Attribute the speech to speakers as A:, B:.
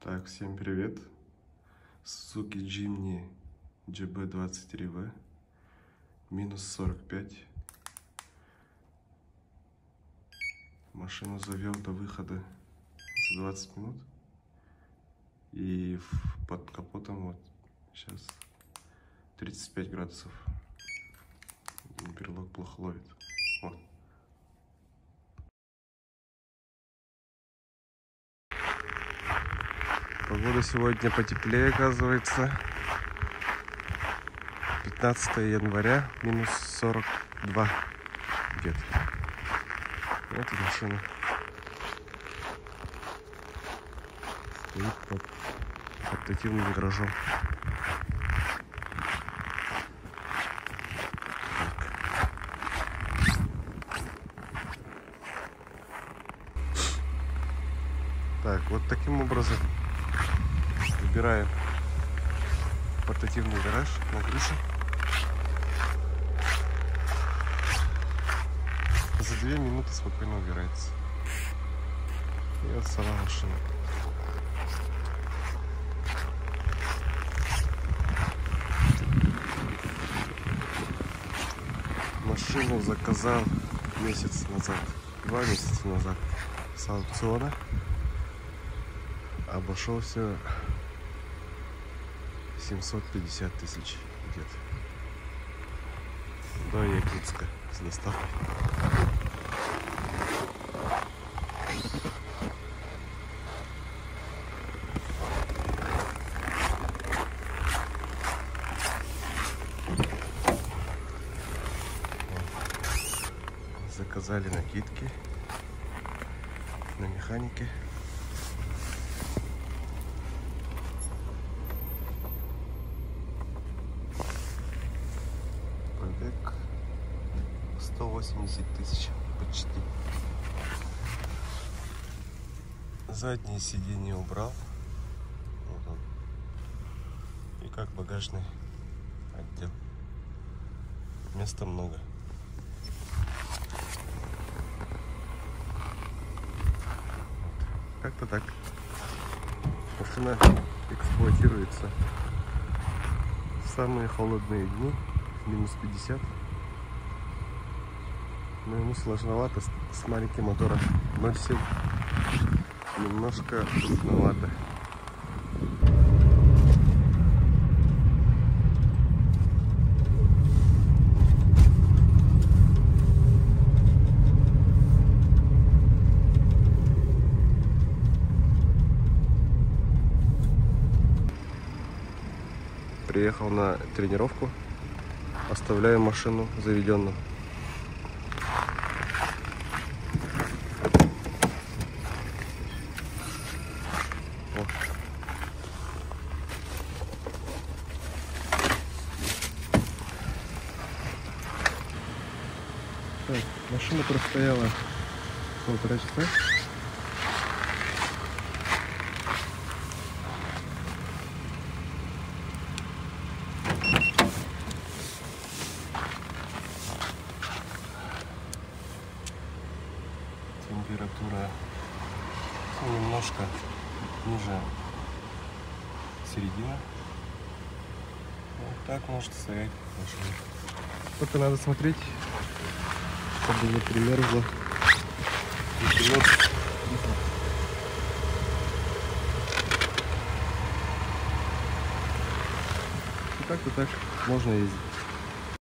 A: Так, всем привет. Suzuki Jimny GB23V. Минус 45. Машину завел до выхода за 20 минут. И под капотом вот сейчас 35 градусов. Берлог плохо ловит. Вот. Погода сегодня потеплее, оказывается. 15 января, минус 42 где-то. Вот эта машина стоит под портативным гаражом. Так, вот таким образом выбираем портативный гараж на крыше. За 2 минуты спокойно убирается. И вот сама машина. Машину заказал месяц назад, 2 месяца назад с аукциона. Обошелся 750 тысяч где-то. До Якутска с доставкой. Заказали накидки на механике. Пробег 180 тысяч почти. Задние сиденья убрал. Вот он. И как багажный отдел. Места много. Как-то так. Машина эксплуатируется в самые холодные дни, минус 50. Но ему сложновато с маленьким мотором 0,7. Немножко трудновато. Приехал на тренировку, оставляю машину заведенную. Так, машина простояла 1,5 часа. Температура немножко ниже середины. Вот так может стоять машина. Только надо смотреть, чтобы не примерзло. И так можно ездить.